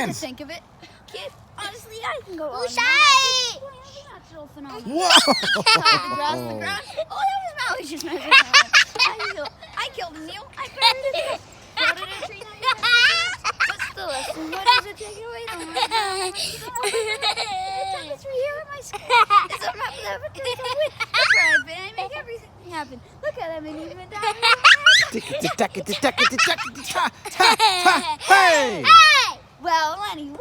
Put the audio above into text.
hands. Think of it, kid. Honestly, I can go on. Shy. Natural phenomenon. Whoa! The ground. Oh, that was Molly just messing around. I killed a mule. I buried it. Put it in a tree. What's the lesson? What does it take away? It's right here in my school. It's a map of the I make everything happen. Look at them and even down. Tick-a-tick-tack-a-tick-tack-a-tick-tack-a-tick-tack. Ha! Ha! Hey! Well, anyway.